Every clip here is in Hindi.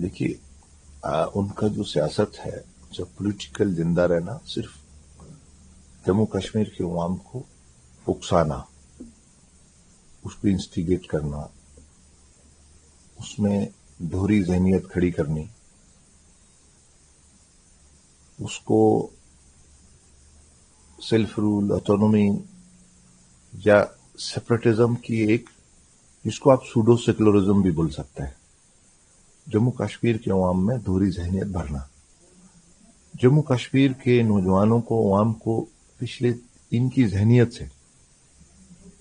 देखिए, उनका जो सियासत है, जो पॉलिटिकल जिंदा रहना, सिर्फ जम्मू कश्मीर के अवाम को उकसाना, उसको इंस्टिगेट करना, उसमें दोहरी ज़हनियत खड़ी करनी, उसको सेल्फ रूल, ऑटोनॉमी या सेपरेटिज्म की एक, जिसको आप सूडो सेकुलरिज्म भी बोल सकते हैं, जम्मू कश्मीर के अवाम में दोहरी ज़हनियत भरना। जम्मू कश्मीर के नौजवानों को, अवाम को पिछले इनकी ज़हनियत से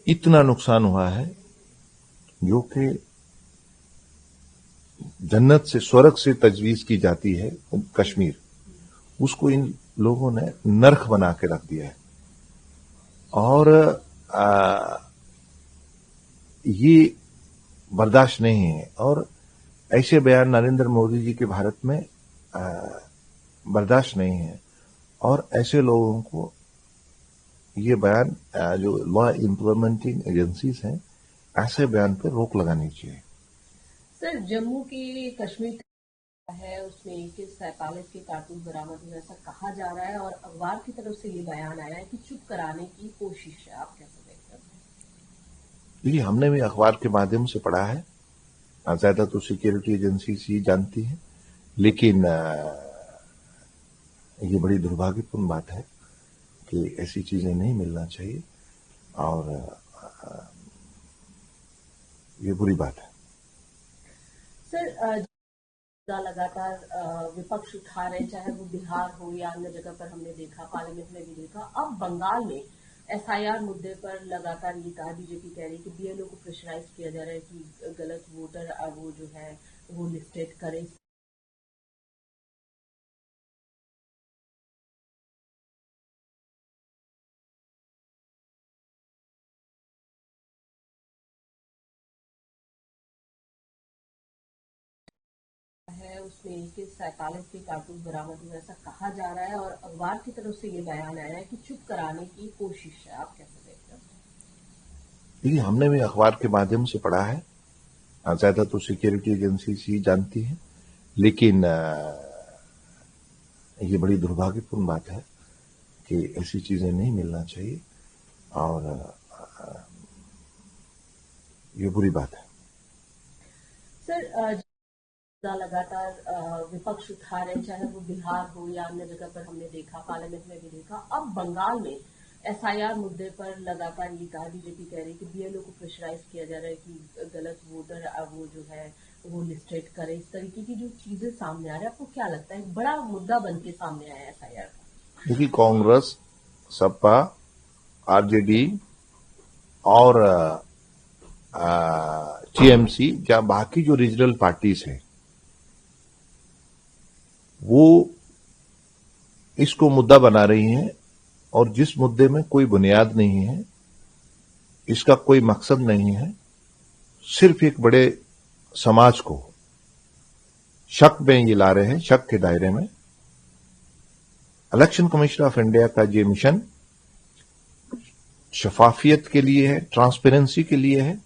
इतना नुकसान हुआ है जो कि जन्नत से, स्वर्ग से तजवीज की जाती है कश्मीर, उसको इन लोगों ने नर्क बना के रख दिया है। और ये बर्दाश्त नहीं है। और ऐसे बयान नरेंद्र मोदी जी के भारत में बर्दाश्त नहीं है। और ऐसे लोगों को ये बयान, जो लॉ इम्प्लीमेंटिंग एजेंसीज हैं, ऐसे बयान पर रोक लगानी चाहिए। सर, जम्मू की कश्मीर है, उसमें AK-47 के कारतूस बरामद हुए, ऐसा कहा जा रहा है और अखबार की तरफ से ये बयान आया है कि चुप कराने की कोशिश है। आप कैसे देखते हैं? ये हमने भी अखबार के माध्यम से पढ़ा है, ज्यादा तो सिक्योरिटी एजेंसी ही जानती है, लेकिन ये बड़ी दुर्भाग्यपूर्ण बात है कि ऐसी चीजें नहीं मिलना चाहिए और ये बुरी बात है। सर, लगातार विपक्ष उठा रहे, चाहे वो बिहार हो या अन्य जगह पर हमने देखा, पार्लियामेंट में भी देखा। अब बंगाल में SIR मुद्दे पर लगातार ये कहा, बीजेपी कह रही है कि BLO को प्रेशराइज किया जा रहा है कि गलत वोटर वो जो है वो लिस्टेड करे। है, उसमें AK-47 के कारतूस बरामद हुए, ऐसा कहा जा रहा है और अखबार की तरफ से ये बयान आया है कि चुप कराने की कोशिश है। आप कैसे देखते हैं? देखिए, हमने भी अखबार के माध्यम से पढ़ा है, ज्यादा तो सिक्योरिटी एजेंसी ही जानती है, लेकिन ये बड़ी दुर्भाग्यपूर्ण बात है कि ऐसी चीजें नहीं मिलना चाहिए और ये बुरी बात है। सर, लगातार विपक्ष उठा रहे, चाहे वो बिहार हो या अन्य जगह पर हमने देखा, पार्लियामेंट में भी देखा। अब बंगाल में SIR मुद्दे पर लगातार ये कहा, बीजेपी कह रही है कि BLO को प्रेशराइज किया जा रहा है कि गलत वोटर वो जो है वो लिस्टेड करे। इस तरीके की जो चीजें सामने आ रही है, आपको क्या लगता है बड़ा मुद्दा बन के सामने आया SIR का? देखिए, कांग्रेस, सपा, RJD और TMC या बाकी जो रीजनल पार्टीज हैं, वो इसको मुद्दा बना रही हैं और जिस मुद्दे में कोई बुनियाद नहीं है, इसका कोई मकसद नहीं है, सिर्फ एक बड़े समाज को शक में ये ला रहे हैं, शक के दायरे में। इलेक्शन कमीशन ऑफ इंडिया का ये मिशन शफाफियत के लिए है, ट्रांसपेरेंसी के लिए है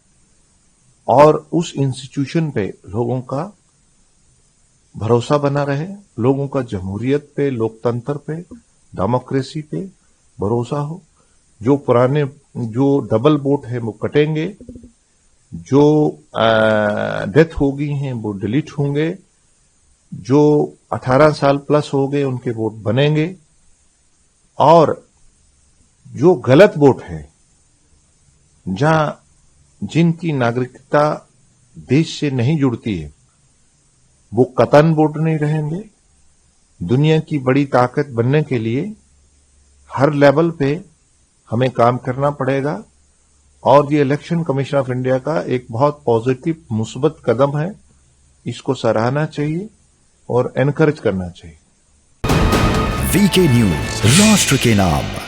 और उस इंस्टीट्यूशन पे लोगों का भरोसा बना रहे, लोगों का जमहूरियत पे, लोकतंत्र पे, डेमोक्रेसी पे भरोसा हो। जो पुराने जो डबल वोट है वो कटेंगे, जो डेथ हो गई हैं वो डिलीट होंगे, जो 18 साल प्लस हो गए उनके वोट बनेंगे और जो गलत वोट है, जहां जिनकी नागरिकता देश से नहीं जुड़ती है, वो कतन वोट नहीं रहेंगे। दुनिया की बड़ी ताकत बनने के लिए हर लेवल पे हमें काम करना पड़ेगा और ये इलेक्शन कमीशन ऑफ इंडिया का एक बहुत पॉजिटिव, मुस्बत कदम है। इसको सराहना चाहिए और एनकरेज करना चाहिए। VK न्यूज, राष्ट्र के नाम।